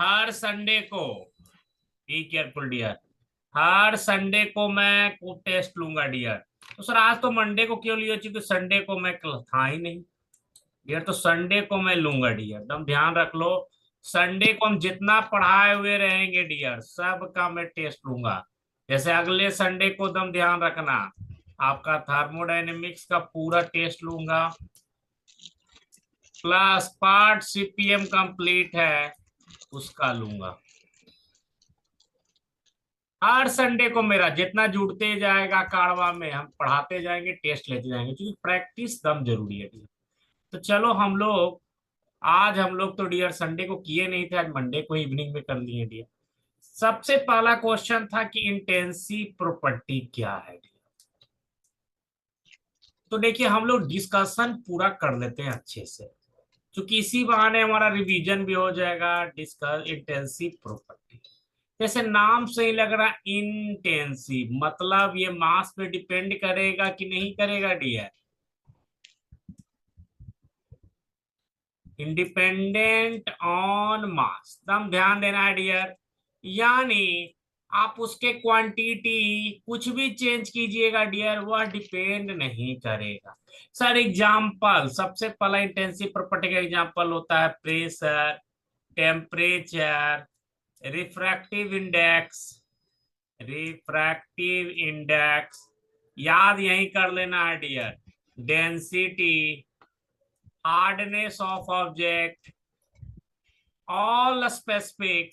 हर Sunday को, be careful dear, हर Sunday को मैं को टेस्ट लूंगा डियर। तो सर आज तो मंडे को क्यों लिया, क्योंकि संडे को मैं था ही नहीं डियर, तो संडे को मैं लूंगा डियर, एकदम ध्यान रख लो। संडे को हम जितना पढ़ाए हुए रहेंगे डियर सब का मैं टेस्ट लूंगा। जैसे अगले संडे को एकदम ध्यान रखना, आपका थर्मोडायनेमिक्स का पूरा टेस्ट लूंगा, प्लस पार्ट सीपीएम कंप्लीट है उसका लूंगा। हर संडे को मेरा जितना जुड़ते जाएगा कारवा में हम पढ़ाते जाएंगे, टेस्ट लेते जाएंगे, क्योंकि प्रैक्टिस दम जरूरी है डियर। तो चलो हम लोग, आज हम लोग तो डियर संडे को किए नहीं थे, आज मंडे को इवनिंग में कर लिए डियर। सबसे पहला क्वेश्चन था कि इंटेंसिव प्रॉपर्टी क्या है डियर। तो देखिए हम लोग डिस्कशन पूरा कर लेते हैं अच्छे से, क्योंकि इसी बहाने हमारा रिवीजन भी हो जाएगा। डिस्कस इंटेंसिव प्रॉपर्टी, जैसे नाम से ही लग रहा इंटेंसिव, मतलब ये मास पे डिपेंड करेगा कि नहीं करेगा डियर, इंडिपेंडेंट ऑन मास, एकदम ध्यान देना है डियर। यानी आप उसके क्वांटिटी कुछ भी चेंज कीजिएगा डियर वह डिपेंड नहीं करेगा। सर एग्जांपल, सबसे पहला इंटेंसिव प्रॉपर्टी का एग्जांपल होता है pressure, temperature, refractive index, refractive index, याद यही कर लेना है dear, density, hardness of object, all specific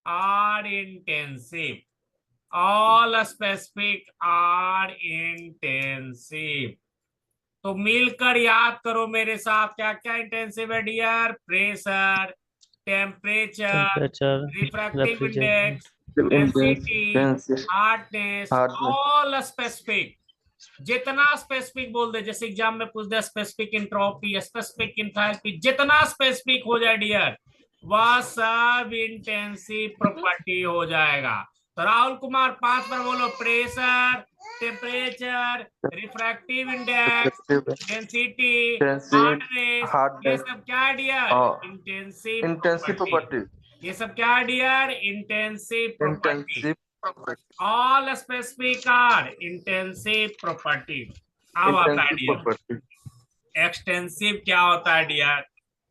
are intensive, all specific are intensive. तो मिलकर याद करो मेरे साथ क्या क्या इंटेंसिव है dear, pressure, temperature, temperature, refractive refrigeration, index, density, hardness, all specific. जितना स्पेसिफिक बोल दे, जैसे एग्जाम में पूछ दे स्पेसिफिक इंट्रोपी, स्पेसिफिक इंथैल्पी, जितना स्पेसिफिक हो जाए डियर वह सब इंटेंसिव प्रॉपर्टी हो जाएगा। तो राहुल कुमार 5 पर बोलो, pressure, temperature, refractive index, density, hardness, ये सब क्या है dear, intensive intensive property. Property, ये सब क्या है dear, intensive property. Intensive property, all specific are intensive property. अब आता है इंटेंसिव डियर प्रॉपर्टी। एक्सटेंसिव। क्या होता है डियर,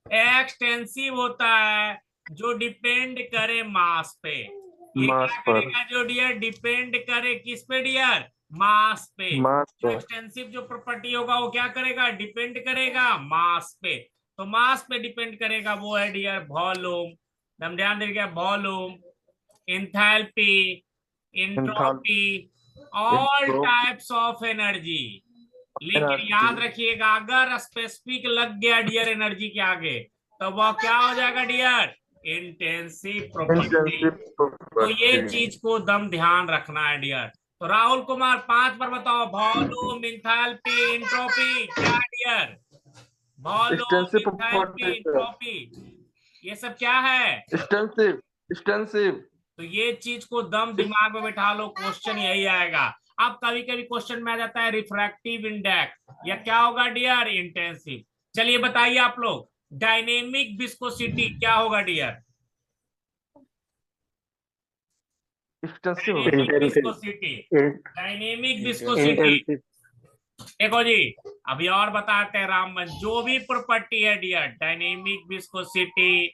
एक्सटेंसिव होता है जो डिपेंड करे मास पे। ये मास क्या पर, करेगा जो डियर, डिपेंड करे किस पे डियर, मास पे। मास जो पर, एक्सटेंसिव जो प्रॉपर्टी होगा वो क्या करेगा, डिपेंड करेगा मास पे। तो मास पे डिपेंड करेगा वो है डियर वॉल्यूम, हम ध्यान देंगे, volume, enthalpy, enthalpy, entropy, all entropy, types of energy. लेकिन एनर्जी, याद रखिएगा अगर स्पेसिफिक लग गया डियर एनर्जी के आगे तो वह क्या हो जाएगा डियर, इंटेंसिव प्रॉपर्टी। इंटेंसिव तो ये प्रॉपर्टी। चीज को दम ध्यान रखना है डियर। तो राहुल कुमार 5 पर बताओ, वॉल्यूम, इंथैल्पी, इंट्रोपी, क्या dear, volume, extensive enthalpy, property sir, entropy, ये सब क्या है। Extensive, extensive. तो ये चीज को दम दिमाग में बिठा लो, क्वेश्चन यही आएगा। अब कभी कभी क्वेश्चन में आ जाता है रिफ्रैक्टिव इंडेक्स, या क्या होगा डियर, इंटेंसिव। चलिए बताइए आप लोग, डायनेमिक विस्कोसिटी क्या होगा डियर, एक्सटेंसिव होगा, dynamic viscosity, dynamic viscosity. Intensive, देखो जी, अभी और बताते हैं रामन, जो भी प्रॉपर्टी है dear, dynamic viscosity,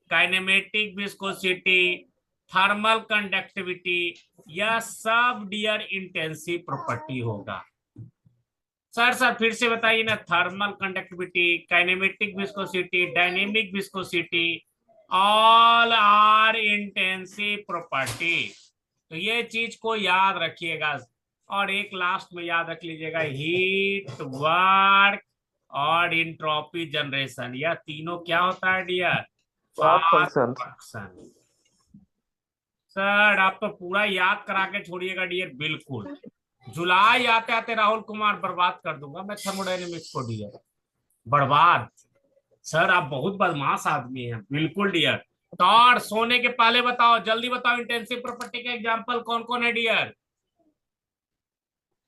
kinematic viscosity, thermal conductivity, यह सब डियर इंटेंसिव प्रॉपर्टी होगा। सर फिर से बताइए ना, thermal conductivity, kinematic viscosity, dynamic viscosity, all are intensive property. तो ये चीज को याद रखिएगा। और एक लास्ट में याद रख लीजिएगा, हीट, वर्क और इंट्रोपी जनरेशन, यह तीनों क्या होता है dear, work fast function. Function. Sir आप तो पूरा याद करा के छोड़िएगा डियर, बिल्कुल। जुलाई आते आते राहुल कुमार बर्बाद कर दूंगा मैं थर्मोडायनेमिक्स को डियर, बर्बाद। सर आप बहुत बदमाश आदमी हैं, बिल्कुल डियर। तो और सोने के पहले बताओ, जल्दी बताओ, इंटेंसिव प्रॉपर्टी के एग्जांपल कौन कौन है dear,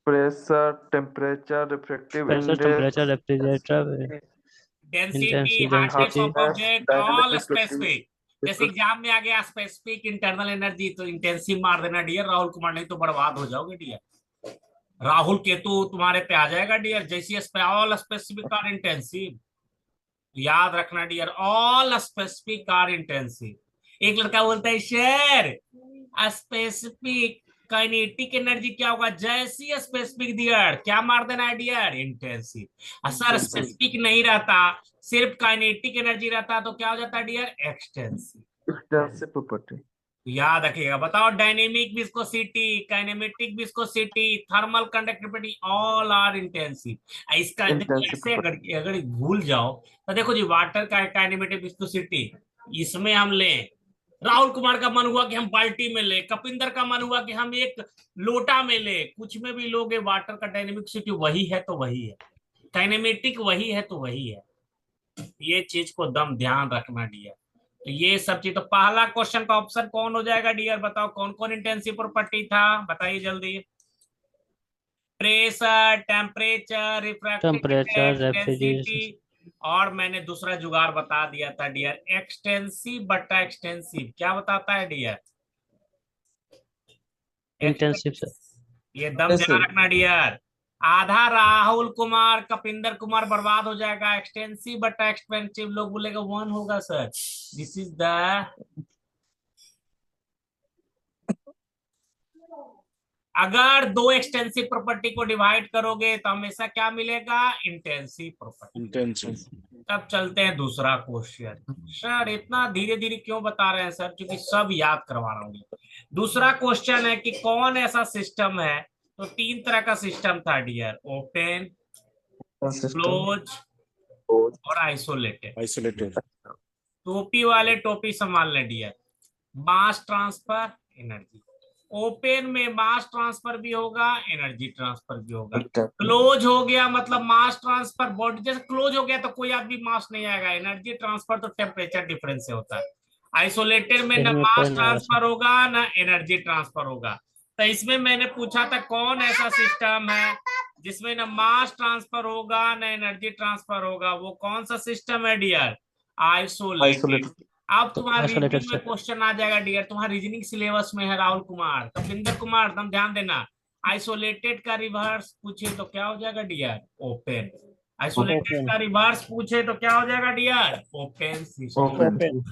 pressure, temperature, refractive pressure, temperature, index, refrigerator, density, Intensity, hardness density, of object, dynamic all viscosity, specific. जैसे एग्जाम में आ गया स्पेसिफिक इंटरनल एनर्जी, तो इंटेंसिव मार देना डियर राहुल कुमार, नहीं तो बर्बाद हो जाओगे डियर। राहुल केतु तुम्हारे पे आ जाएगा डियर, जैसी ऑल स्पेसिफिक आर इंटेंसिव। याद रखना dear, all specific are intensive. एक लड़का बोलता है सर स्पेसिफिक काइनेटिक एनर्जी क्या होगा, जैसी स्पेसिफिक डियर क्या मार देना है डियर, इंटेंसिव। सर स्पेसिफिक नहीं रहता, सिर्फ काइनेटिक एनर्जी रहता तो क्या हो जाता है डियर, एक्सटेंसिव। extensive property, याद रखिएगा। बताओ dynamic viscosity, kinematic viscosity, thermal conductivity, all are intensive. इसका देखो Intensive ऐसे अगर भूल जाओ तो देखो जी, वाटर का काइनेमेटिक विस्कोसिटी, इसमें हम लें, राहुल कुमार का मन हुआ कि हम बाल्टी में ले, कपिंदर का मन हुआ कि हम एक लोटा में ले, कुछ में भी लोगे, वाटर का डायनेमिक सिटी वही है तो वही है, काइनेमेटिक वही है तो वही है। ये चीज को दम ध्यान रखना डियर। तो ये सब चीज, तो पहला क्वेश्चन का ऑप्शन कौन हो जाएगा डियर, बताओ कौन कौन इंटेंसिव प्रॉपर्टी था, बताइए जल्दी। Pressure, temperature, refractive temperature, index, refrigeration, density, और मैंने दूसरा जुगाड़ बता दिया था डियर, एक्सटेंसिव बटा एक्सटेंसिव। क्या बताता है डियर, intensive, sir. ये दम ध्यान रखना डियर। आधा राहुल कुमार कपिंदर कुमार बर्बाद हो जाएगा, एक्सटेंसिव बटा एक्सपेंसिव, लोग बोलेगा 1 होगा सर। दिस इज द, अगर दो एक्सटेंसिव प्रॉपर्टी को डिवाइड करोगे तो हमेशा क्या मिलेगा, इंटेंसिव प्रॉपर्टी। इंटेंसिव। तब चलते हैं दूसरा क्वेश्चन। सर इतना धीरे धीरे क्यों बता रहे हैं सर, क्योंकि सब याद करवा रहा हूँ। दूसरा क्वेश्चन है कि कौन ऐसा सिस्टम है, तो 3 तरह का सिस्टम था डियर, ओपन, system, क्लोज और आइसोलेटेड। आइसोलेटेड। टोपी वाले टोपी संभाल लें dear. Mass transfer, energy. Open में मास ट्रांसफर भी होगा, एनर्जी ट्रांसफर भी होगा। क्लोज हो गया मतलब मास ट्रांसफर, बॉडी जैसे क्लोज हो गया तो कोई आदमी मास नहीं आएगा, एनर्जी ट्रांसफर तो टेम्परेचर डिफरेंस से होता है। आइसोलेटेड में न इसमें मास कोई नहीं आएगा, ट्रांसफर होगा न एनर्जी ट्रांसफर होगा। तो इसमें मैंने पूछा था कौन ऐसा सिस्टम है जिसमें न मास ट्रांसफर होगा न एनर्जी ट्रांसफर होगा, वो कौन सा सिस्टम है डियर, आइसोलेटेड। अब तुम्हारा isolated, रीजनिंग में sir. क्वेश्चन आ जाएगा डियर, तुम्हारा रीजनिंग सिलेबस में है राहुल कुमार, कपिंदर कुमार, तुम ध्यान देना। आइसोलेटेड का रिवर्स पूछे तो क्या हो जाएगा डियर, ओपन। Isolated Open. का रिवर्स पूछे तो क्या हो जाएगा डियर, ओपन सिस्टम। Open.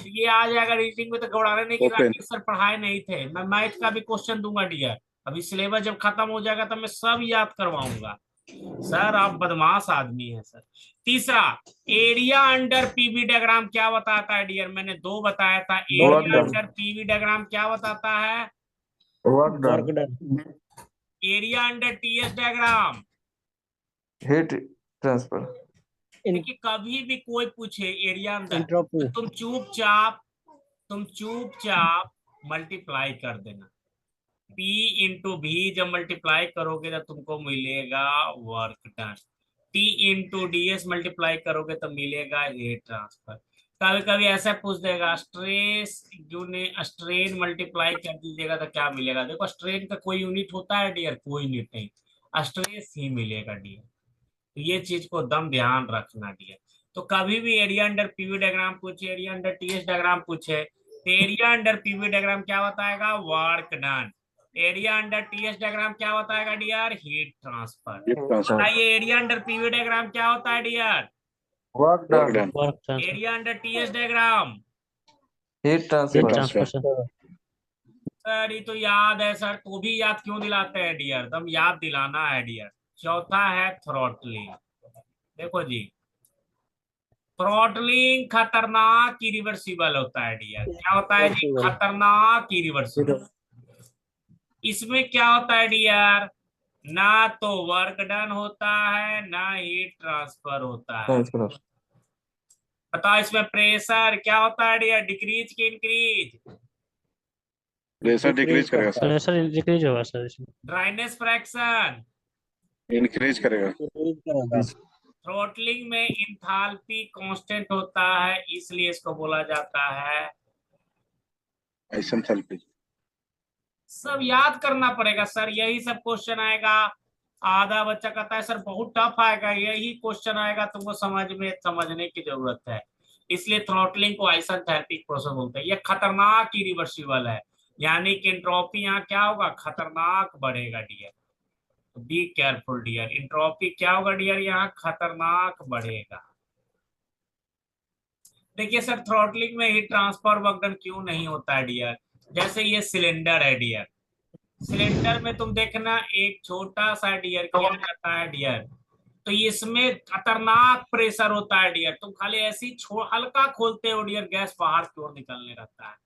ये आ जाएगा रीजनिंग में, तो घबराने नहीं की Open. राकेश सर पढ़ाए नहीं थे, मैं मैथ का भी क्वेश्चन दूंगा डियर। अभी सिलेबस जब खत्म हो जाएगा तो मैं सब याद करवाऊंगा। सर आप बदमाश आदमी है सर। तीसरा, एरिया अंडर पीवी डायग्राम क्या बताता है डियर, मैंने 2 बताया था। एरिया अंडर पीवी डायग्राम क्या बताता है, work Work done, done. Area under TS diagram. heat transfer, देखिए कभी भी कोई पूछे एरिया अंदर, Entropy. तो तुम चुपचाप मल्टीप्लाई कर देना। P इंटू भी जब मल्टीप्लाई करोगे तो तुमको मिलेगा work done, T into ds multiply करोगे तो मिलेगा हीट ट्रांसफर। कभी कभी ऐसा पूछ देगा स्ट्रेन मल्टीप्लाई कर दीजिएगा तो क्या मिलेगा, देखो स्ट्रेन का कोई यूनिट होता है डियर, कोई यूनिट नहीं, स्ट्रेस ही मिलेगा डियर। तो ये चीज को दम ध्यान रखना डियर। तो कभी भी एरिया अंडर पीवी डायग्राम पूछे, एरिया अंडर टीएस डायग्राम पूछे, तो एरिया अंडर पीवी डायग्राम क्या बताएगा, work done. Area under TS diagram क्या बताएगा डियर, हीट ट्रांसफर। बताइए एरिया अंडर पीवी डायग्राम क्या होता है dear, work done, Work transfer. Area under TS diagram. heat Heat transfer, transfer, sir. Sir ये तो याद है सर, तो भी याद क्यों दिलाते हैं डियर, दम याद दिलाना है डियर। चौथा है थ्रॉटलिंग। देखो जी, थ्रॉटलिंग खतरनाक इरिवर्सिबल होता है डियर। क्या होता है जी, Irreversible. खतरनाक इरिवर्सिबल। इसमें क्या होता है डियर, ना तो वर्क डन होता है ना हीट ट्रांसफर होता है। transfer, बताओ इसमें प्रेशर क्या होता है डियर, डिक्रीज की इंक्रीज, प्रेशर डिक्रीज करेगा सर, Pressure decrease होगा सर इसमें. Dryness fraction. इंक्रीज करेगा। थ्रॉटलिंग में इंथाल्पी कांस्टेंट होता है, इसलिए इसको बोला जाता है। आइसेंथैल्पी। सब याद करना पड़ेगा सर, यही सब क्वेश्चन आएगा। आधा बच्चा कहता है सर बहुत टफ आएगा, यही क्वेश्चन आएगा तुमको समझने की जरूरत है। इसलिए थ्रॉटलिंग को आइसेंथैल्पिक प्रोसेस बोलते हैं। ये खतरनाक इरिवर्सिबल है, यानी कि एंट्रोपी यहाँ क्या होगा, खतरनाक बढ़ेगा dear. Be careful dear, entropy क्या होगा डियर, यहाँ खतरनाक बढ़ेगा। देखिए सर थ्रॉटलिंग में हीट ट्रांसफर वर्क डन क्यों नहीं होता है डियर, जैसे ये सिलेंडर है डियर, सिलेंडर में तुम देखना एक छोटा सा डियर किया जाता है डियर, तो इसमें खतरनाक प्रेशर होता है डियर, तुम खाली ऐसी हल्का खोलते हो डियर, गैस बाहर की ओर निकलने लगता है।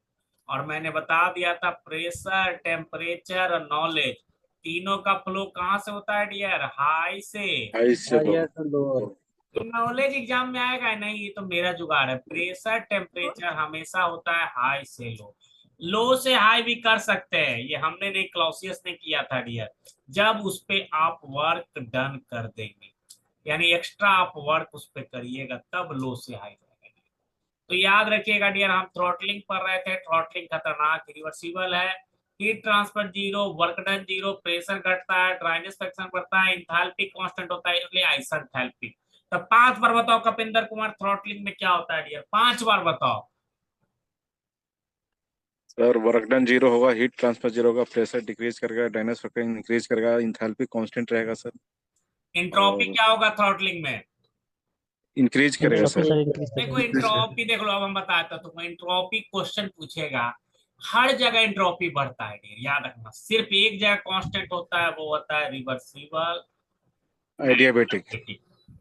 और मैंने बता दिया था प्रेशर, टेम्परेचर और नॉलेज तीनों का फ्लो कहाँ से होता है डियर, हाई से। इससे लो। नॉलेज एग्जाम में आएगा नहीं, ये तो मेरा जुगाड़ है। प्रेशर टेम्परेचर हमेशा होता है हाई से लो, लो से हाई भी कर सकते हैं, ये हमने नहीं क्लॉसियस ने किया था डियर, जब उस पे आप वर्क डन कर देंगे, यानी एक्स्ट्रा आप वर्क उस पे करिएगा तब लो से हाई जाएगा। तो याद रखिएगा डियर, हम थ्रॉटलिंग पढ़ रहे थे, थ्रॉटलिंग खतरनाक रिवर्सिबल है। Heat transfer zero, work done zero, pressure घटता है, ड्राइनेस फ्रैक्शन बढ़ता है, इंथैल्पी कांस्टेंट होता है, इसलिए आइसेंथैल्पिक। तो 5 बार बताओ कपिंदर कुमार थ्रॉटलिंग में क्या होता है डियर, 5 बार बताओ। सर वर्क डन जीरो होगा, हीट ट्रांसफर जीरो होगा, प्रेशर डिक्रीज करेगा, डायनेमिक फ्रैक्शन इंक्रीज करेगा, इंथैल्पी कांस्टेंट रहेगा सर। एंट्रोपी और क्या होगा थ्रॉटलिंग में, इंक्रीज करेगा एंट्रोपी सर। सर इंक्रीज देखो करेगा। एंट्रोपी देख लो, अब हम बताते हैं तुमको, एंट्रोपी क्वेश्चन पूछेगा, हर जगह एंट्रोपी बढ़ता है डियर, याद रखना, सिर्फ एक जगह कांस्टेंट होता है, वो होता है रिवर्सिबल आइडियाबेटिक।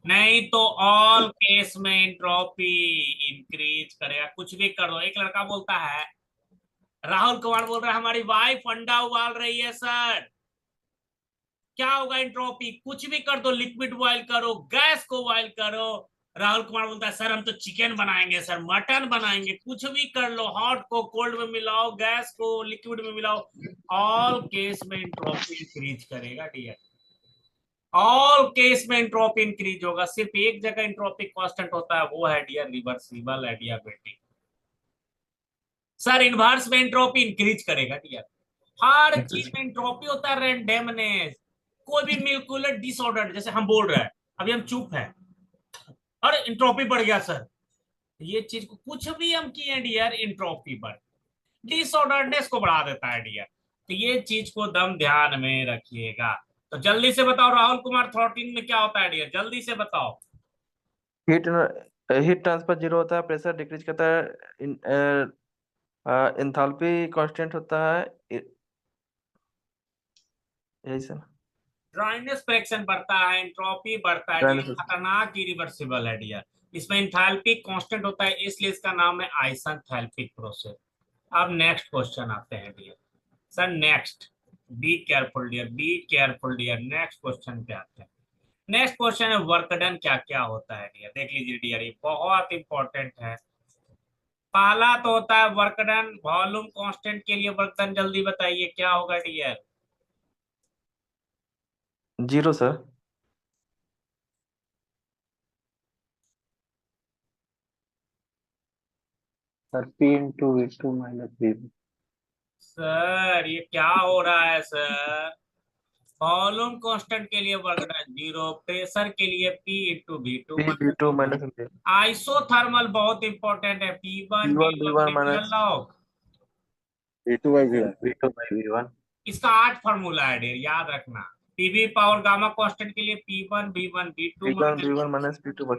नहीं तो ऑल केस में एंट्रोपी इंक्रीज करेगा, कुछ भी कर दो। एक लड़का बोलता है, राहुल कुमार बोल रहा है हमारी वाइफ अंडा उबाल रही है सर, क्या होगा एंट्रोपी, कुछ भी कर दो, लिक्विड बॉयल करो, गैस को बॉयल करो। राहुल कुमार बोलता है सर हम तो चिकन बनाएंगे सर, मटन बनाएंगे, कुछ भी कर लो, हॉट को कोल्ड में मिलाओ, गैस को लिक्विड में मिलाओ, ऑल केस में एंट्रोपी इंक्रीज करेगा डियर, ऑल केस में एंट्रोपी इंक्रीज होगा, सिर्फ एक जगह एंट्रोपी कांस्टेंट होता है, वो है dear reversible adiabatic. Sir inverse में एंट्रोपी इंक्रीज करेगा डियर, हर चीज में एंट्रोपी होता है, रैंडमनेस, कोई भी मॉलिक्यूलर डिसऑर्डर, जैसे हम बोल रहे हैं अभी हम चुप हैं और एंट्रोपी बढ़ गया सर, ये चीज को कुछ भी हम किए डियर, एंट्रोपी बढ़, डिसऑर्डरनेस को बढ़ा देता है डियर, तो ये चीज को दम ध्यान में रखिएगा। तो जल्दी से बताओ राहुल कुमार थ्रॉटलिंग में क्या होता है डियर, जल्दी से बताओ। हीट हीट ट्रांसफर जीरो होता है, प्रेशर डिक्रीज करता है, इंथैल्पी कांस्टेंट होता है, यही सर। ड्राइनेस फ्रैक्शन बढ़ता है, एंट्रोपी बढ़ता है डियर, Dryness- खतरनाक इरिवर्सिबल है डियर, इसमें एंथैल्पी कांस्टेंट होता है, इसलिए इसका नाम है आइसेंथैल्पिक प्रोसेस। अब नेक्स्ट क्वेश्चन आते हैं dear, sir next, be careful dear, be careful dear, next question पे आते हैं। नेक्स्ट क्वेश्चन है वर्क डन क्या क्या होता है डियर, देख लीजिए डियर, ये बहुत इंपॉर्टेंट है। पहला तो होता है वर्क डन, वॉल्यूम कांस्टेंट के लिए वर्क डन, जल्दी बताइए क्या होगा dear, zero sir. Sir P into V2 minus V। Sir ये क्या हो रहा है सर, वॉल्यूम कांस्टेंट के लिए वर्क डन जीरो, प्रेशर के लिए P into V2, V2 minus isothermal बहुत इंपॉर्टेंट है, P1 V1 V1 V1 natural minus log, V2 by V1। V2 by V1। इसका 8 फार्मूला है डियर, याद रखना। पीवी पावर गामा कांस्टेंट के लिए P1 V1 V2 V1 V1 minus V2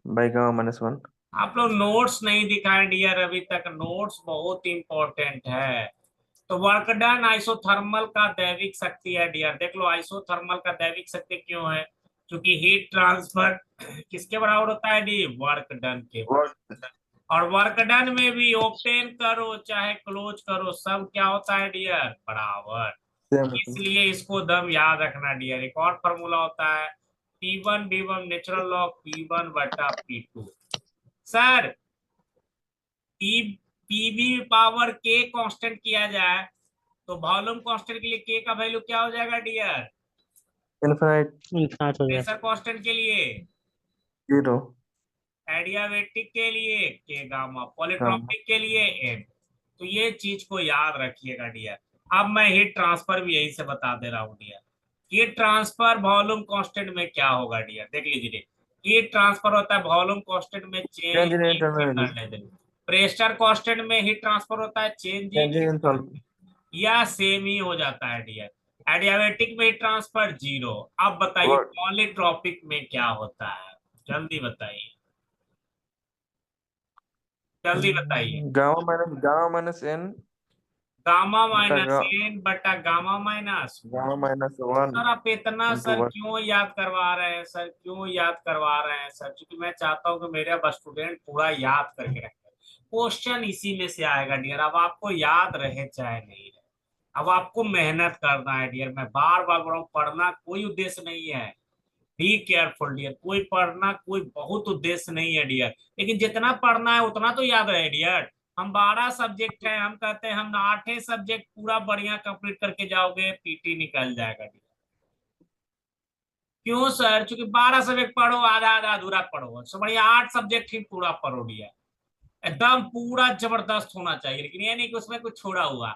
by gamma minus 1। आप लोग नोट्स नहीं दिखाए डियर अभी तक, नोट्स बहुत इंपॉर्टेंट है। तो वर्क डन आइसोथर्मल का दैविक शक्ति है डियर, देख लो आइसोथर्मल का दैविक शक्ति क्यों है, क्योंकि हीट ट्रांसफर किसके बराबर होता है डी, वर्क डन के, और वर्क डन में भी ओपन करो चाहे क्लोज करो सब क्या होता है डियर, बराबर, इसलिए इसको दम याद रखना डियर। एक और फॉर्मूला होता है P1 V1 natural log P1 बटा P2। सर पीवी पावर के कांस्टेंट किया जाए तो वॉल्यूम कांस्टेंट के लिए के का वैल्यू क्या हो जाएगा डियर, इनफाइनाइट इन्फिनाइट हो प्रेशर जाएगा। कांस्टेंट के लिए, जीरो एडियाबेटिक के लिए के गामा, गामा। पॉलीट्रॉपिक के लिए एन। तो ये चीज को याद रखिएगा डियर। अब मैं हीट ट्रांसफर भी यही से बता दे रहा हूँ dear, heat transfer volume constant में क्या होगा डियर, देख लीजिए। हीट ट्रांसफर होता है वॉल्यूम कांस्टेंट में change change in in internal internal. Pressure constant में हीट ट्रांसफर होता है change change in, in enthalpy. या सेम ही हो जाता है डियर। एडियाबेटिक में हीट ट्रांसफर जीरो। अब बताइए वर्क पॉलीट्रॉपिक में क्या होता है, जल्दी बताइए, जल्दी बताइए। गामा माइनस एन गामा बटा माइनस एन बटा gamma minus gamma minus one sir. आप इतना इंटू सर वन। क्यों याद करवा रहे हैं सर, क्यों याद करवा रहे हैं सर? क्योंकि मैं चाहता हूं कि मेरे अब स्टूडेंट पूरा याद करके रखे। क्वेश्चन इसी में से आएगा डियर, अब आपको याद रहे चाहे नहीं रहे, अब आपको मेहनत करना है डियर। मैं बार बार बोल रहा हूँ, पढ़ना कोई उद्देश्य नहीं है। बी केयरफुल डियर, कोई पढ़ना कोई बहुत उद्देश्य नहीं है डियर, लेकिन जितना पढ़ना है उतना तो याद रहे डियर। हम 12 सब्जेक्ट हैं, हम कहते हैं हम 8 सब्जेक्ट पूरा बढ़िया कंप्लीट करके जाओगे, पीटी निकल जाएगा डियर। क्यों सर? क्योंकि 12 सब्जेक्ट पढ़ो, आधा आधा अधूरा पढ़ो, सब बढ़िया 8 सब्जेक्ट ही पूरा पढ़ो डियर। एकदम पूरा जबरदस्त होना चाहिए, लेकिन ये नहीं कि उसमें कुछ छोड़ा हुआ।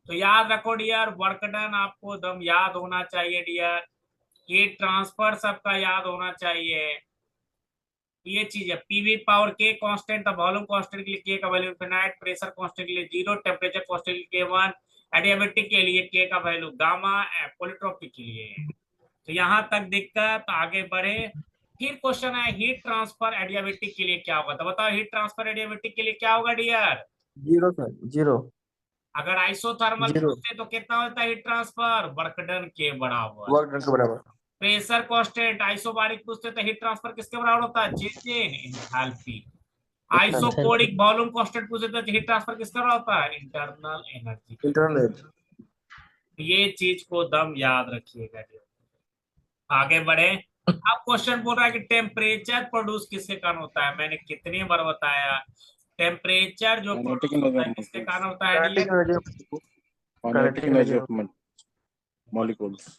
तो याद रखो डियर, वर्क डन आपको एकदम याद होना चाहिए डियर। हीट ट्रांसफर सबका याद होना चाहिए। ये चीज है। पीवी पावर के कांस्टेंट, वॉल्यूम कांस्टेंट के लिए के का वैल्यू इनफिनाइट, प्रेशर कांस्टेंट के लिए 0, टेम्परेचर कांस्टेंट के लिए 1, एडियाबेटिक के लिए के का वैल्यू गामा, पॉलीट्रॉपिक के लिए। तो यहां तक दिक्कत, आगे बढ़े। फिर क्वेश्चन है हीट ट्रांसफर एडियाबेटिक के लिए क्या होगा, तो बताओ हीट ट्रांसफर एडियाबेटिक के लिए क्या होगा डियर? जीरो सर, जीरो अगर आइसोथर्मल जीरो। पूछते तो कितना होता है हीट ट्रांसफर? वर्क डन के बराबर। वर्क डन के बराबर। प्रेशर कांस्टेंट आइसोबारिक पूछते तो हीट ट्रांसफर किसके बराबर होता है? Change in enthalpy. Enthalpy. Isochoric volume constant पूछते तो हीट ट्रांसफर किसका बराबर होता है? Internal energy. इंटरनेट। ये चीज को दम याद रखिएगा। आगे बढ़े। अब क्वेश्चन बोल रहा है कि टेम्परेचर प्रोड्यूस किसके कारण होता है? मैंने कितनी बार बताया, टेम्परेचर जो काइनेटिक प्रोड्यूस होता एनर्जी है ऑफ किसके मॉलिक्यूल्स, कारण होता है kinetic dear? Energy. Kinetic kinetic energy energy. Of molecules,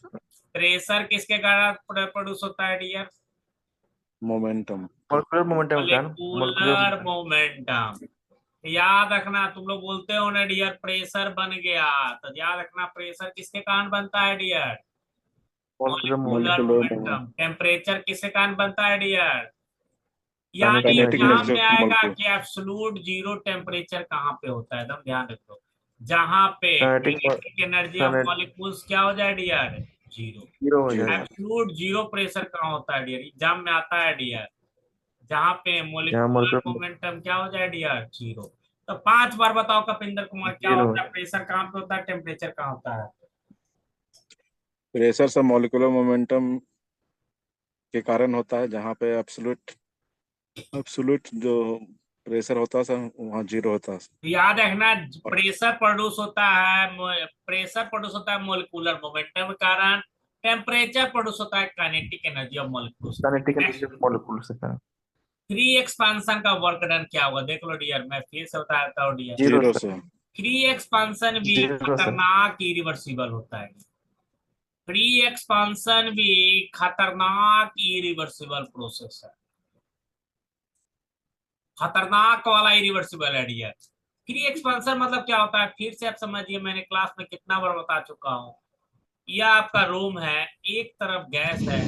pressure किसके कारण प्रोड्यूस होता है डियर? मोमेंटम। मॉलिक्यूलर मोमेंटम का मोलिकुलर मोमेंटम। याद रखना, तुम लोग बोलते हो ना डियर प्रेशर बन गया, तो याद रखना प्रेशर किसके कारण बनता है dear? Molecular molecular momentum. Molecular momentum, momentum. Temperature किसके कारण बनता है डियर? यानी kinetic kinetic energy. Exam energy में ऑफ आएगा मॉलिक्यूल, कि एब्सोल्यूट जीरो टेम्परेचर कहाँ पे होता है, एकदम ध्यान रखो। जहां पे kinetic kinetic energy of kinetic molecules क्या हो जाए डियर? जीरो। जीरो हो जीरो। जाएगा। एब्सोल्यूट जीरो प्रेशर कहाँ होता है डियर? एग्जाम में आता है डियर, जहां पे जहाँ मोलिकुलर मॉलिक्यूलर मोमेंटम क्या हो जाए डियर? जीरो। तो 5 बार बताओ कपिंदर कुमार, क्या जीरो हो होता है? जाएगा। प्रेशर कहाँ पे होता है, टेम्परेचर कहाँ होता है? प्रेशर सब मॉलिक्यूलर मोमेंटम के कारण होता है, जहाँ पे एब्सोल्यूट एब्सोल्यूट जो प्रेशर होता है सर वहाँ जीरो होता है। तो याद रखना, और प्रेशर प्रोड्यूस होता है, प्रेशर प्रोड्यूस होता है मोलिकुलर मोमेंटम के कारण। टेम्परेचर प्रोड्यूस होता है kinetic energy of molecules. Kinetic energy next, of molecule से का फ्री एक्सपांशन का वर्क डन क्या होगा? देख लो डियर, मैं फिर से बता देता हूँ डियर। Zero zero sir. से फ्री एक्सपांशन भी जीरो सर। खतरनाक इरिवर्सिबल होता है। फ्री एक्सपांशन भी खतरनाक इरिवर्सिबल प्रोसेस है, खतरनाक वाला इरिवर्सिबल है डियर। फ्री एक्सपांशन मतलब क्या होता है, फिर से आप समझिए, मैंने क्लास में कितना बार बता चुका हूँ। यह आपका रूम है, एक तरफ गैस है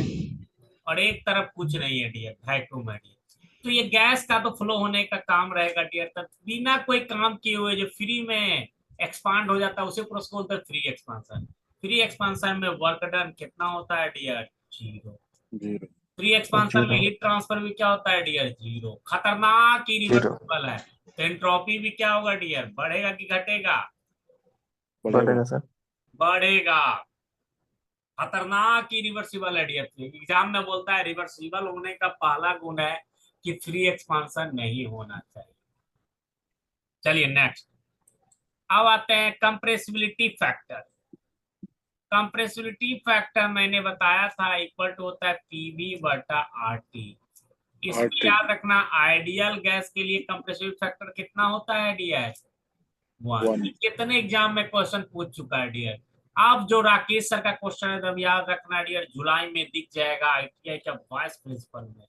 और एक तरफ कुछ नहीं है डियर, वैक्यूम है डियर। तो ये गैस का तो फ्लो होने का काम रहेगा डियर, तब बिना कोई काम किए हुए जो फ्री में एक्सपांड हो जाता है उसे प्रोसेस बोलते हैं फ्री एक्सपांशन। फ्री एक्सपांशन में वर्क डन कितना होता है dear? Zero. Zero free expansion में जीरो हीट ट्रांसफर भी क्या होता है डियर? जीरो। खतरनाक जीरो इरिवर्सिबल है। तो एंट्रोपी भी क्या होगा डियर? बढ़ेगा कि घटेगा? बढ़ेगा। बढ़ेगा सर। बढ़ेगा। खतरनाक इरिवर्सिबल है डियर। एग्जाम में बोलता है रिवर्सिबल होने का पहला गुण है कि फ्री एक्सपांशन नहीं होना चाहिए। चलिए नेक्स्ट। अब आते हैं कंप्रेसिबिलिटी फैक्टर। कंप्रेसिबिलिटी फैक्टर मैंने बताया था इक्वल टू होता है पीवी बटा आरटी। इसमें आरटी याद रखना आइडियल गैस के लिए कंप्रेसिबिलिटी फैक्टर कितना होता है डियर? 1। 1। कितने एग्जाम में क्वेश्चन पूछ चुका है डियर? अब जो राकेश सर का क्वेश्चन है तब याद रखना डियर, जुलाई में दिख जाएगा आईटीआई का वाइस प्रिंसिपल में।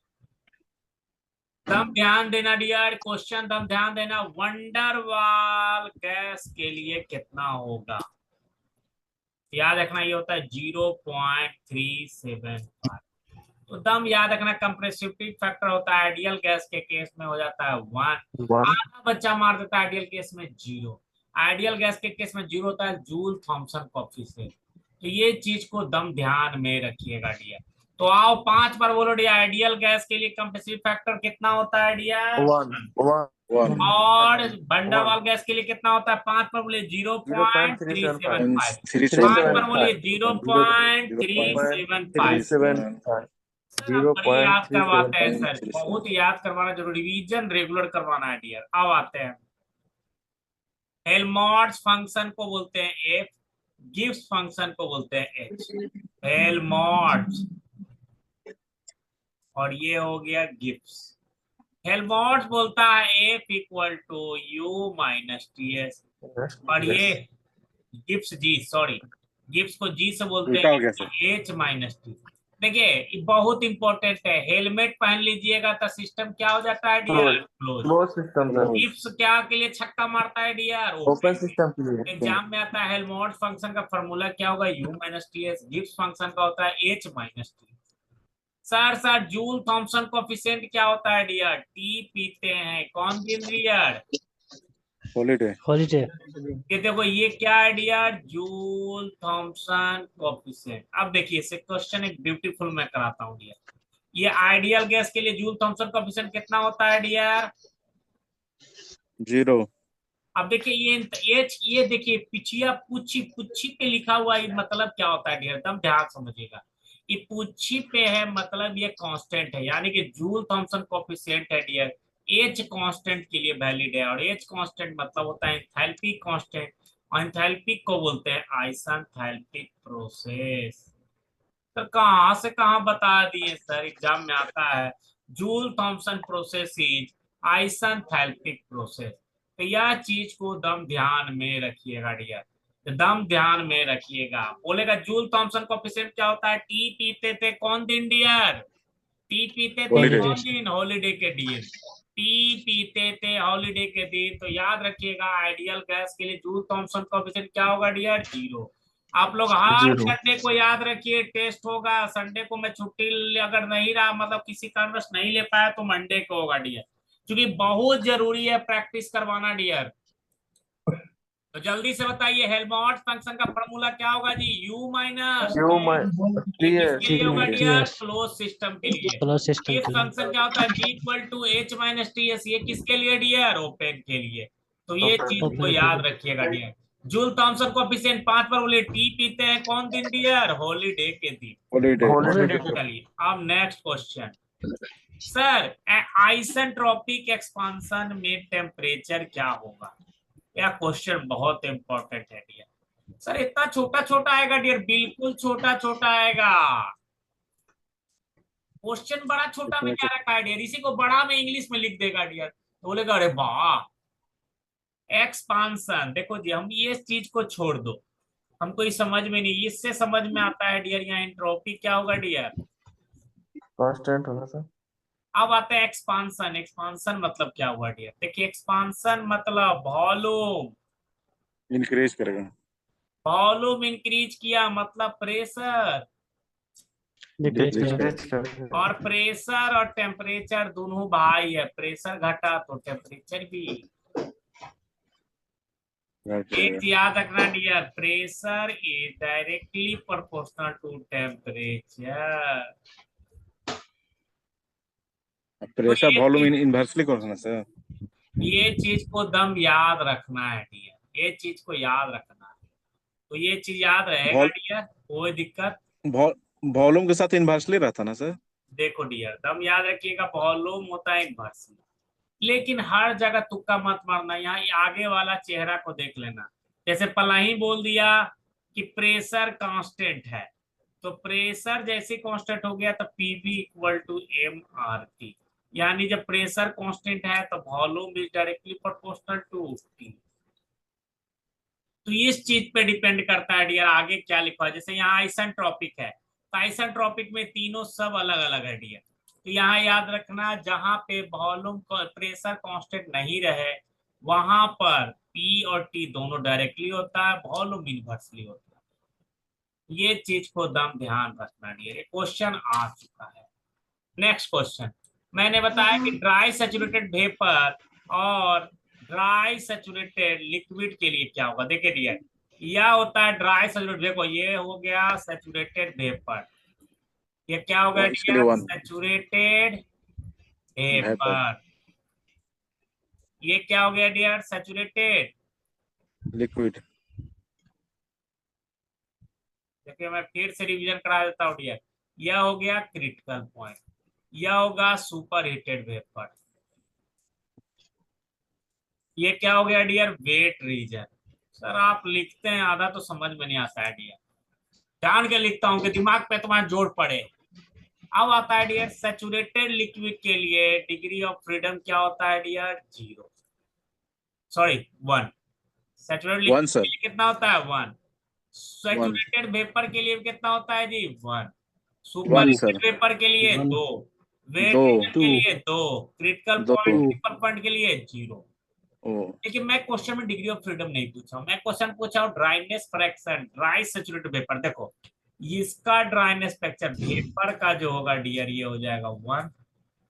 दम ध्यान देना डियर, क्वेश्चन दम ध्यान देना। वंडरवाल गैस के लिए कितना होगा? याद रखना ये होता है 0.375। तो दम याद रखना कंप्रेसिविटी फैक्टर होता है, आइडियल गैस के केस में हो जाता है 1। 1 आधा बच्चा मार देता है आइडियल केस में 0। आइडियल गैस के केस में 0 होता है जूल थॉमसन कोएफिशिएंट। तो ये चीज को दम ध्यान में रखिएगा डियर। तो आओ 5 बार बोलो डियर, आइडियल गैस के लिए कंप्रेसिव फैक्टर कितना होता है डियर? 1 1 और वंडरवाल गैस के लिए कितना होता है? 5 पर बोलिए 0.375। 5 पर बोलिए 0.375। 375 सर आप बड़ी याद करवाते हैं सर, 0.375 बहुत याद करवाना जरूरी, रिवीजन रेगुलर करवाना है डियर। अब आते हैं हेल्महोल्ट्ज फंक्शन को बोलते हैं एफ, गिब्स फंक्शन को बोलते हैं एच। हेल्महोल्ट्ज और ये हो गया गिब्स। हेल्महोल्ट्ज बोलता है F equal to U minus T S, और ये गिब्स जी, सॉरी गिब्स को जी से बोलते उल्टा हो हैं गया सर। H minus T. देखिए ये बहुत इंपॉर्टेंट है, हेलमेट पहन लीजिएगा तो सिस्टम क्या हो जाता है dear? Close. Close system sir, Gibbs क्या के लिए छक्का मारता है डियर? ओपन सिस्टम के लिए। एग्जाम में आता है हेल्महोल्ट्ज फंक्शन का फॉर्मूला क्या होगा? U minus T S. Gibbs function का होता है H minus T. Sir Joule Thomson coefficient क्या होता है डियर? टी पीते हैं कौन दिन डियर? हॉलीडे। हॉलीडे। ये देखो ये क्या है डियर? Joule Thomson coefficient. अब देखिए इसे क्वेश्चन एक ब्यूटीफुल मैं कराता हूँ डियर। ये आइडियल गैस के लिए जूल थॉमसन कोएफिशिएंट कितना होता है डियर? 0। अब देखिए ये देखिए पिछिया पुच्छी पुच्छी पे लिखा हुआ ये मतलब क्या होता है डियर? एकदम ध्यान समझिएगा। ये पुच्छी पे है मतलब ये कांस्टेंट है, यानी कि जूल थॉमसन कोएफिशिएंट है डियर। एच कांस्टेंट के लिए वैलिड है, और एच कांस्टेंट मतलब होता है एंथैल्पी कांस्टेंट, और एंथैल्पी को बोलते हैं आइसेंथैल्पिक प्रोसेस। तो कहाँ से कहाँ बता दिए सर, एग्जाम में आता है Joule Thomson process is isenthalpic process. तो यह चीज को दम ध्यान में रखिएगा डियर, दम ध्यान में रखिएगा। बोलेगा जूल थॉमसन कोएफिशिएंट क्या होता है? टी पीते थे कौन दिन डियर? टी पीते थे Holiday। कौन दिन? हॉलीडे के दिन। टी पीते थे हॉलीडे के दिन। तो याद रखिएगा आइडियल गैस के लिए जूल थॉमसन कोएफिशिएंट क्या होगा डियर? 0। आप लोग हर 0। संडे को याद रखिए, टेस्ट होगा संडे को। मैं छुट्टी अगर नहीं रहा, मतलब किसी कारणवश नहीं ले पाया, तो मंडे को होगा डियर, क्योंकि बहुत जरूरी है प्रैक्टिस करवाना डियर। तो जल्दी से बताइए हेल्महोल्ट्ज फंक्शन का फॉर्मूला क्या होगा जी? यू माइनस यू टी ये एस किसके लिए होगा डियर? TS। क्लोज सिस्टम के लिए। क्लोज सिस्टम ये के लिए। फंक्शन क्या होता है? B equal to H minus T S. ये किसके लिए डियर? ओपन के लिए। तो ये Open। चीज को ओपन के याद लिए। रखिएगा डियर। जूल थॉमसन कोएफिशिएंट 5 पर बोले टी पीते हैं कौन दिन डियर? हॉलीडे के दिन। हॉलीडे। हॉलीडे। चलिए अब next question. Sir isentropic expansion में टेम्परेचर क्या होगा? यह क्वेश्चन बहुत इंपॉर्टेंट है डियर। सर इतना छोटा छोटा आएगा डियर, बिल्कुल छोटा छोटा आएगा। क्वेश्चन बड़ा छोटा में क्या रखा है डियर? इसी को बड़ा में इंग्लिश में लिख देगा डियर, तो बोलेगा अरे वाह। एक्सपांशन देखो जी, हम ये चीज को छोड़ दो, हमको ये समझ में नहीं, इससे समझ में आता है डियर यहाँ एंट्रोपी क्या होगा डियर। कांस्टेंट होगा सर। अब आते हैं एक्सपांशन। एक्सपांशन मतलब क्या हुआ डियर? देखिए एक्सपांशन मतलब वॉल्यूम, इंक्रीज करेगा। वॉल्यूम इंक्रीज किया मतलब प्रेशर, डिक्रीज करेगा। डिक्रीज करेगा। और प्रेशर और टेम्परेचर दोनों भाई है, प्रेशर घटा तो टेम्परेचर भी। एक याद रखना dear, pressure is directly proportional to temperature. Pressure volume inversely कौन है सर? ये चीज को दम याद रखना है डियर, ये चीज को याद रखना है। तो ये चीज याद रहेगा डियर, कोई दिक्कत। वॉल्यूम के साथ इनवर्सली रहता ना सर? देखो डियर दम याद रखिएगा, वॉल्यूम होता है इनवर्सली, लेकिन हर जगह तुक्का मत मारना। यहाँ आगे वाला चेहरा को देख लेना, जैसे पहला ही बोल दिया कि प्रेशर कांस्टेंट है, तो प्रेशर जैसे कांस्टेंट हो गया तो PV equal to M R T, यानी जब प्रेशर कांस्टेंट है तो volume is directly proportional to T. तो इस चीज पे डिपेंड करता है डियर आगे क्या लिखा है। जैसे यहाँ आइसेंट्रोपिक है, तो आइसेंट्रोपिक में तीनों सब अलग अलग है डियर। तो यहाँ याद रखना जहां पे वॉल्यूम प्रेशर कांस्टेंट नहीं रहे, वहां पर P और T दोनों डायरेक्टली होता है, वॉल्यूम इनवर्सली होता है। ये चीज को दम ध्यान रखना डियर, ये क्वेश्चन आ चुका है। नेक्स्ट क्वेश्चन, मैंने बताया कि ड्राई सैचुरेटेड वेपर और ड्राई सैचुरेटेड लिक्विड के लिए क्या होगा। देखिए डियर, यह होता है ड्राई सैचुरेटेड, देखो ये हो गया सैचुरेटेड वेपर, ये क्या होगा इसके लिए डियर, 1 सैचुरेटेड वेपर वेपर। ये क्या हो गया डियर, सैचुरेटेड। लिक्विड। देखिए मैं फिर से रिवीजन करा देता हूँ डियर, यह हो गया क्रिटिकल पॉइंट, यह होगा सुपर हीटेड वेपर, ये क्या हो गया डियर, वेट रीजन। सर आप लिखते हैं आधा तो समझ में नहीं आता है डियर, जान के लिखता हूँ कि दिमाग पे तुम्हारा जोर पड़े। अब आता है डियर सैचुरेटेड लिक्विड के लिए डिग्री ऑफ फ्रीडम क्या होता है डियर, 0, सॉरी 1। सैचुरेटेड 1 लिक्विड के सर, लिए कितना होता है, 1। 1 सैचुरेटेड वेपर के लिए कितना होता है जी, 1। सुपर 1 हीटेड सर, वेपर के लिए 1 2, वेट 2 रीजन के लिए 2, क्रिटिकल 2 पॉइंट ट्रिपल पॉइंट के लिए 0। ओ लेकिन मैं क्वेश्चन में डिग्री ऑफ फ्रीडम नहीं पूछा हूं, मैं क्वेश्चन पूछा हूं dryness fraction, dry saturated vapour. देखो इसका ड्राइनेस फ्रैक्शन वेपर का जो होगा डियर ये हो जाएगा 1,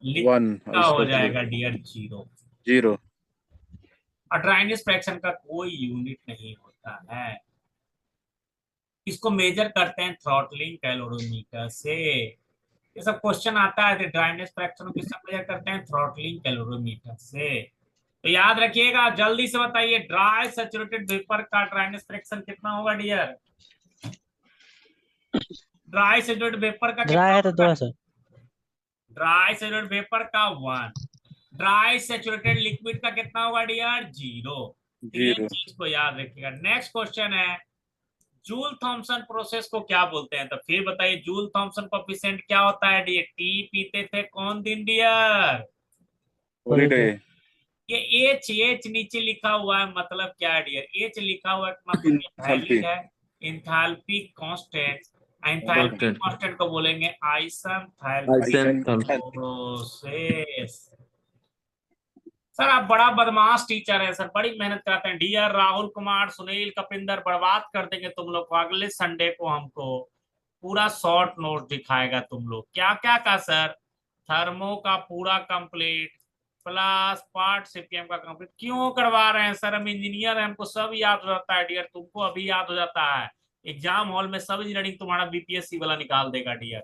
लिक्विड 1 और का हो इसका जाएगा डियर 0। 0। और ड्राइनेस फ्रैक्शन का कोई यूनिट नहीं होता है, इसको मेजर करते हैं थ्रॉटलिंग कैलोरीमीटर से। ये सब क्वेश्चन आता है, ड्राइनेस फ्रैक्शन को किससे मेजर करते हैं, थ्रॉटलिंग कैलोरीमीटर से। तो याद रखिएगा, जल्दी से बताइए ड्राई सैचुरेटेड वेपर का ड्राइनेस फ्रैक्शन कितना होगा डियर, ड्राई सैचुरेटेड वेपर का ड्राई कितना है तो 2 होगा, है सर। ड्राई सैचुरेटेड वेपर का 1, ड्राई सैचुरेटेड लिक्विड का कितना होगा डियर, 0। तो ये 0 चीज को याद रखिएगा। नेक्स्ट क्वेश्चन है, जूल थॉमसन प्रोसेस को क्या बोलते हैं, तो फिर बताइए जूल थॉमसन कोएफिशिएंट क्या होता है डियर, टी पीते थे कौन दिन डियर, हॉलीडे ये एच एच नीचे लिखा हुआ है, मतलब क्या है डियर, एच लिखा हुआ है मतलब इंथैल्पी वैल्यू है enthalpy constant. Enthalpy constant constant को बोलेंगे आइसन प्रोसेस। सर आप बड़ा बदमाश टीचर है सर, बड़ी मेहनत कराते हैं। डियर राहुल कुमार, सुनील, कपिंदर, बर्बाद कर देंगे तुम लोग को। अगले संडे को हमको पूरा शॉर्ट नोट दिखाएगा तुम लोग, क्या क्या का सर, थर्मो का पूरा कंप्लीट प्लस पार्ट सीपीएम का कंप्लीट। क्यों करवा रहे हैं सर, हम इंजीनियर हैं, हमको सब याद हो जाता है डियर, तुमको अभी याद हो जाता है, एग्जाम हॉल में सब इंजीनियरिंग तुम्हारा बीपीएससी वाला निकाल देगा डियर।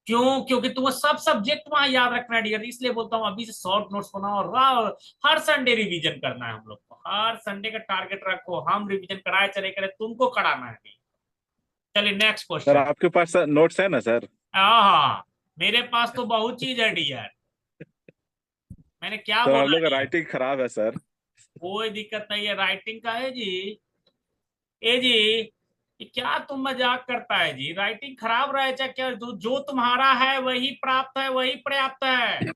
क्यों, क्योंकि तुम्हें सब सब्जेक्ट वहां याद रखना है डियर, इसलिए बोलता हूँ अभी से शॉर्ट नोट्स बनाओ और हर संडे रिवीजन करना है हम लोग को, हर संडे का टारगेट रखो, हम रिवीजन कराए चले करे, तुमको कराना है। चलिए नेक्स्ट सर, क्वेश्चन। आपके पास नोट्स है ना सर? हाँ मेरे पास तो बहुत चीज है डियर, मैंने क्या सर हम बोला लोग का डियर, राइटिंग खराब है सर। कोई दिक्कत नहीं है, राइटिंग का है जी। ए जी, ये क्या तुम मजाक करता है जी, राइटिंग खराब रहे चाहे क्या, जो तुम्हारा है वही प्राप्त है, वही पर्याप्त है।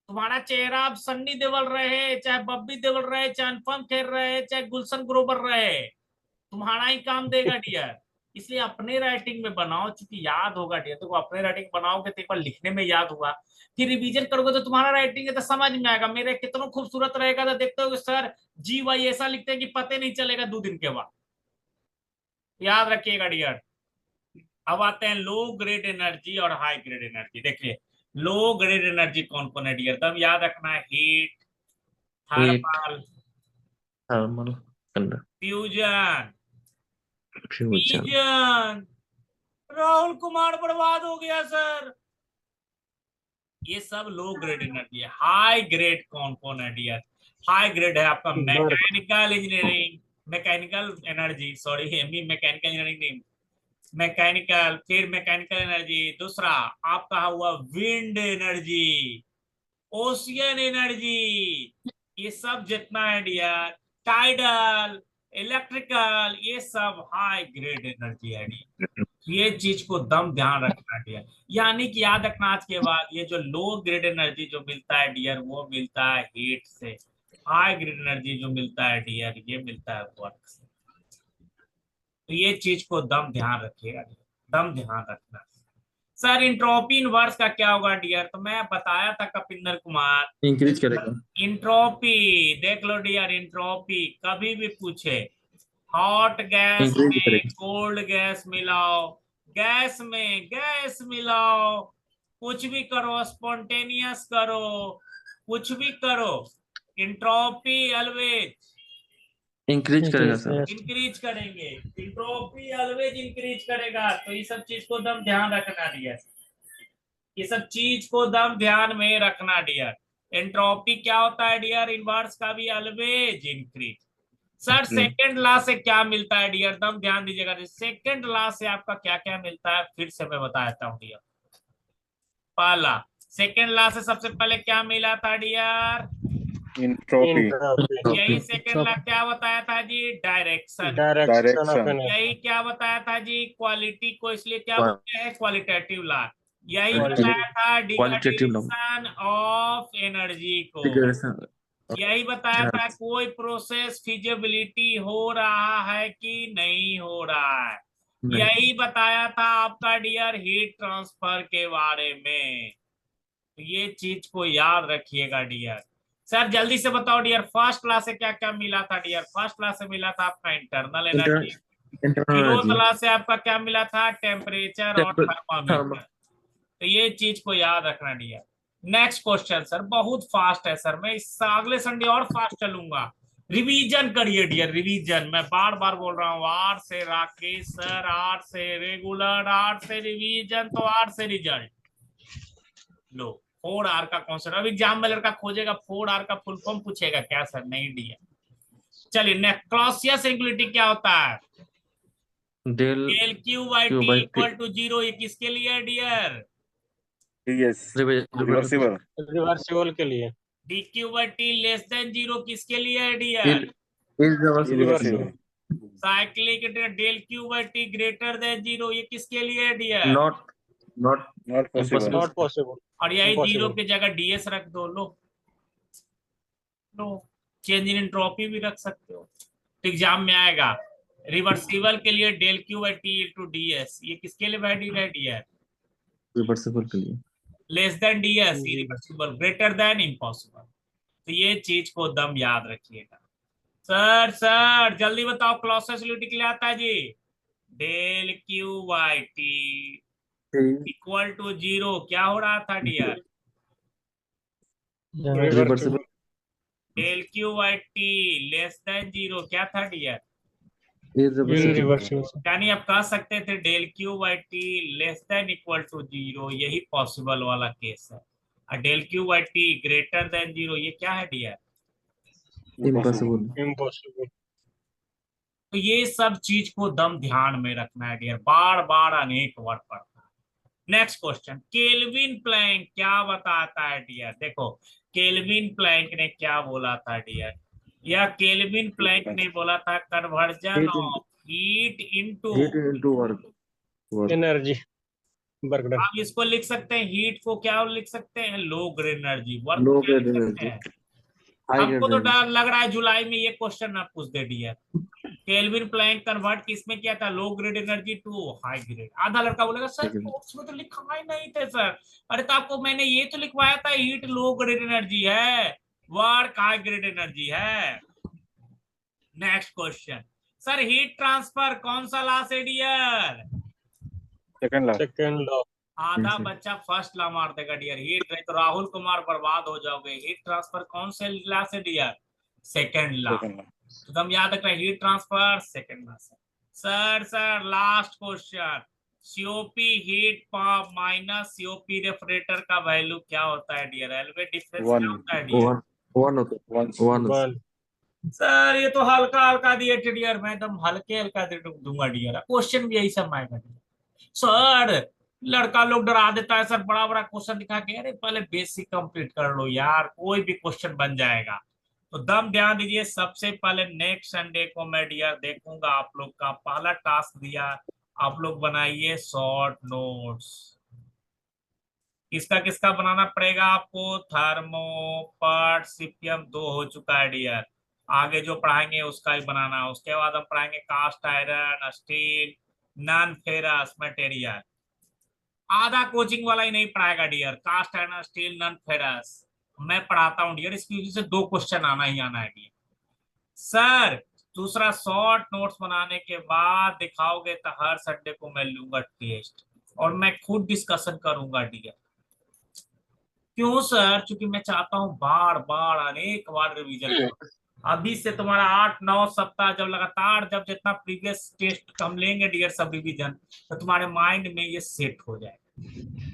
तुम्हारा चेहरा अब सन्नी देओल रहे, चाहे बब्बी देओल रहे, चाहे अनुपम खेर रहे, चाहे गुलशन ग्रोवर रहे, तुम्हारा ही काम देगा डियर। इसलिए अपने राइटिंग में बनाओ, चूंकि याद होगा डियर, तो अपने राइटिंग बनाओगे तो एक बार लिखने में याद होगा, फिर रिवीजन करोगे तो तुम्हारा राइटिंग है तो समझ में आएगा। मेरे कितना खूबसूरत रहेगा तो देखते हो सर जी वाई ऐसा लिखते हैं कि पता नहीं चलेगा 2 दिन के बाद। याद रखिएगा डियर। अब आते हैं लो ग्रेड एनर्जी और हाई ग्रेड एनर्जी। देखिए लो ग्रेड एनर्जी कौन कौन है डियर, तब याद रखना है, heat, heat, thermal, thermal, fusion, fusion. Fission. Rahul Kumar बर्बाद हो गया सर। ये सब लो ग्रेड एनर्जी है। हाई ग्रेड कौन कौन है डियर, हाई ग्रेड है आपका mechanical engineering, mechanical energy, sorry mechanical engineering नहीं, मैकेनिकल, फिर मैकेनिकल एनर्जी, दूसरा आपका हुआ विंड एनर्जी, ओशियन एनर्जी, ये सब जितना है डियर, टाइडल, इलेक्ट्रिकल, ये सब हाई ग्रेड एनर्जी है डियर। ये चीज को दम ध्यान रखना डियर, यानी कि याद रखना आज के बाद, ये जो लो ग्रेड एनर्जी जो मिलता है डियर वो मिलता है हीट से, हाई ग्रेड एनर्जी जो मिलता है डियर ये मिलता है वर्क से। तो ये चीज को दम ध्यान रखिएगा, दम ध्यान रखना। सर इंट्रोपी इनवर्स का क्या होगा डियर, तो मैं बताया था कपिंदर कुमार, इंक्रीज करेगा। इंट्रोपी देख लो डियर, इंट्रोपी कभी भी पूछे हॉट गैस Increase में करेगा। कोल्ड गैस मिलाओ, गैस में गैस मिलाओ, कुछ भी करो, स्पॉन्टेनियस करो, कुछ भी करो, इंट्रोपी ऑलवेज इंक्रीज करेगा सर। इंक्रीज करेंगे, इंट्रोपी ऑलवेज इंक्रीज करेगा। तो ये सब चीज को दम ध्यान रखना डियर, ये सब चीज को दम ध्यान में रखना डियर। एंट्रोपी क्या होता है डियर? इनवर्स का भी always increase. Sir second law से क्या मिलता है डियर? दम ध्यान दीजिएगा, सेकंड लॉ से आपका क्या क्या मिलता है फिर से मैं बता देता हूँ डियर। पहला, सेकंड लॉ से सबसे पहले क्या मिला था डियर? इंट्रोपी, यही सेकंड लॉ क्या बताया था जी? डायरेक्शन। डायरेक्शन, यही क्या बताया था जी? क्वालिटी को इसलिए क्या बोलते हैं? Qualitative law. यही बताया था qualitative law. Degradation of energy को। यही बताया था कोई प्रोसेस फिजिबिलिटी हो रहा है कि नहीं हो रहा है। यही बताया था आपका डियर हीट ट्रांसफर के बारे में। तो ये चीज को याद रखिएगा डियर। सर जल्दी से बताओ डियर, फर्स्ट क्लास से क्या क्या मिला था डियर? फर्स्ट क्लास से मिला था आपका इंटरनल एनर्जी। जीरो क्लास से आपका क्या मिला था? टेम्परेचर और थर्मामीटर। तो ये चीज को याद रखना डियर। नेक्स्ट क्वेश्चन सर, बहुत फास्ट है सर, मैं इस अगले संडे और फास्ट चलूंगा। रिवीजन करिए डियर, रिवीजन। मैं बार बार बोल रहा हूँ, आर से राकेश सर, आर से रेगुलर, आर से रिवीजन, तो आर से रिजल्ट लो। 4R का कॉन्सेप्ट अब एग्जाम में लड़का खोजेगा, 4R का फुल फॉर्म पूछेगा क्या सर? नहीं डियर। चलिए नेक्स्ट, क्लॉसियस सिंगुलरिटी क्या होता है? Del Q by T equal to 0। ये किसके लिए है डियर? रिवर्सिबल, रिवर्सिबल के लिए। D Q by T less than 0 किसके लिए है dear? Irreversible, cyclic del Q by T greater than 0, ये किसके लिए है dear? Not possible, not possible. और यही Impossible. 0 की जगह डीएस रख दो। लो चेंज इन एंट्रोपी भी रख सकते हो। तो एग्जाम में आएगा रिवर्सिबल के लिए del Q by T into DS, ये किसके लिए वैलिड है डियर? रिवर्सिबल के लिए। Less than DS irreversible, greater than impossible. तो ये चीज को दम याद रखिएगा। सर जल्दी बताओ, क्लॉसियस सिंगुलरिटी के लिए आता है जी del Q by T equal to 0। क्या हो रहा था dear? Reversible. Del Q by T less than 0 क्या था डियर? रिवर्सिबल। यानी आप कह सकते थे del Q by T less than equal to 0, यही पॉसिबल वाला केस है। और del Q by T greater than 0 ये क्या है डियर? इम्पॉसिबल। तो ये सब चीज को दम ध्यान में रखना है डियर, बार बार अनेक बार पढ़ना है। नेक्स्ट क्वेश्चन, केल्विन प्लैंक क्या बताता है डियर? देखो केल्विन प्लैंक ने क्या बोला था डियर? या केल्विन प्लैंक ने बोला था conversion of heat into work. Energy work done. आप इसको लिख सकते हैं, हीट को क्या लिख सकते हैं? लो ग्रेड एनर्जी। वर्क लो क्या लिख ग्रेड सकते हैं? हाई हमको तो ग्रेड। डर लग रहा है जुलाई में ये क्वेश्चन ना पूछ दे डियर। केल्विन प्लैंक कन्वर्ट किसमें किया था? Low grade energy to high grade. आधा लड़का बोलेगा सर नोट्स में तो लिखा ही नहीं थे सर। अरे तो आपको मैंने ये तो लिखवाया था हीट लो ग्रेड एनर्जी है, वर्क हाई ग्रेड एनर्जी है। Next question sir, heat transfer कौन सा लॉ से डियर? Second law. आधा बच्चा फर्स्ट लॉ मार देगा डियर, हीट नहीं तो राहुल कुमार बर्बाद हो जाओगे। हीट ट्रांसफर कौन से लॉ से डियर? Second law. तो तुम याद रखना हीट ट्रांसफर सेकंड लॉ से। Sir last question, COP heat pump minus COP refrigerator का वैल्यू क्या होता है डियर? एलवे डिफरेंस क्या होता है डियर? वन। सर ये तो हल्का हल्का दिए डियर, मैं एकदम हल्के दूंगा डियर। क्वेश्चन भी यही सब आएगा सर। लड़का लोग डरा देता है सर, बड़ा बड़ा क्वेश्चन दिखा के, अरे पहले बेसिक कंप्लीट कर लो यार, कोई भी क्वेश्चन बन जाएगा। तो दम ध्यान दीजिए, सबसे पहले नेक्स्ट संडे को मैं डियर देखूंगा आप लोग का पहला टास्क दिया, आप लोग बनाइए शॉर्ट नोट्स। किसका किसका बनाना पड़ेगा आपको? थर्मो पार्ट सीपीएम 2 हो चुका है डियर, आगे जो पढ़ाएंगे उसका ही बनाना। उसके बाद हम पढ़ाएंगे cast iron, steel, non ferrous material. आधा कोचिंग वाला ही नहीं पढ़ाएगा dear, cast iron, steel, non ferrous मैं पढ़ाता हूँ डियर। इसकी वजह से 2 क्वेश्चन आना ही आना है डियर। सर दूसरा शॉर्ट नोट्स बनाने के बाद दिखाओगे तो हर संडे को मैं लूंगा टेस्ट और मैं खुद डिस्कशन करूंगा डियर। क्यों सर? क्योंकि मैं चाहता हूं बार बार अनेक बार रिवीजन करो। अभी से तुम्हारा 8-9 सप्ताह जब लगातार जब जितना प्रीवियस टेस्ट हम लेंगे डियर सब रिवीजन, तो तुम्हारे माइंड में ये सेट हो जाएगा।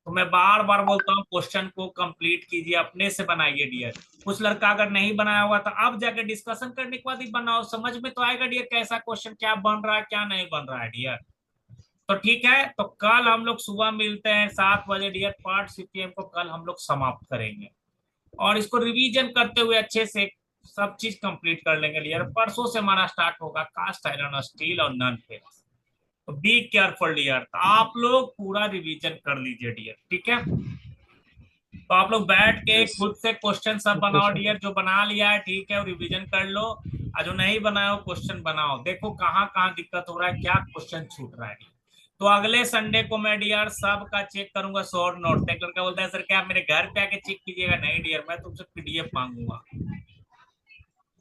तो मैं बार बार बोलता हूँ क्वेश्चन को कंप्लीट कीजिए, अपने से बनाइए डियर। कुछ लड़का अगर नहीं बनाया होगा तो अब जाके डिस्कशन करने के बाद ही बनाओ, समझ में तो आएगा डियर कैसा क्वेश्चन क्या बन रहा है क्या नहीं बन रहा है डियर। तो ठीक है, तो कल हम लोग सुबह मिलते हैं 7 बजे डियर। पार्ट सीपीएम को कल हम लोग समाप्त करेंगे और इसको रिवीजन करते हुए अच्छे से सब चीज कंप्लीट कर लेंगे डियर। परसों से हमारा स्टार्ट होगा कास्ट आयरन स्टील और नॉन फेरस। तो बी केयरफुल डियर, तो आप लोग पूरा रिवीजन कर लीजिए डियर, ठीक है। तो आप लोग बैठ के खुद से क्वेश्चन सब बनाओ डियर, जो बना लिया है ठीक है, रिवीजन कर लो, और जो नहीं बनाओ क्वेश्चन बनाओ, देखो कहाँ कहाँ दिक्कत हो रहा है, क्या क्वेश्चन छूट रहा है। तो अगले संडे को मैं डियर सबका चेक करूंगा शॉर्ट नोट। एक लड़का बोलता है सर क्या आप मेरे घर पे आके चेक कीजिएगा? नहीं डियर, मैं तुमसे पीडीएफ मांगूंगा।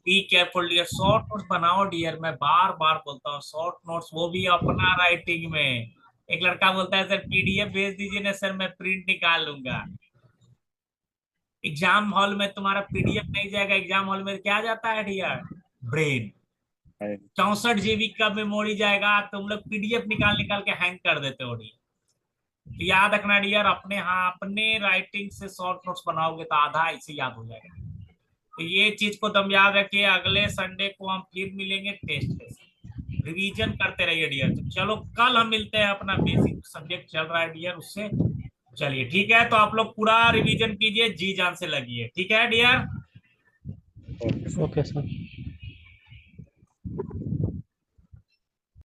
Be careful dear, short notes बनाओ डियर, मैं बार बार बोलता हूँ शॉर्ट नोट्स, वो भी अपना राइटिंग में। एक लड़का बोलता है सर पीडीएफ भेज दीजिए ना सर, मैं प्रिंट निकाल लूंगा। एग्जाम हॉल में तुम्हारा पीडीएफ नहीं जाएगा, एग्जाम हॉल में क्या जाता है डियर? ब्रेन। 64 जीबी का मेमोरी जाएगा, तुम लोग पीडीएफ निकाल निकाल के हैंग कर देते हो डियर। तो याद रखना डियर, अपने राइटिंग से शॉर्ट नोट्स बनाओगे तो आधा ऐसे याद हो जाएगा। तो ये चीज को तुम याद रखिए। अगले संडे को हम फिर मिलेंगे टेस्ट के साथ, रिवीजन करते रहिए डियर। तो चलो कल हम मिलते हैं, अपना बेसिक सब्जेक्ट चल रहा है डियर उससे। चलिए ठीक है, तो आप लोग पूरा रिवीजन कीजिए, जी जान से लगिए, ठीक है डियर। Okay sir.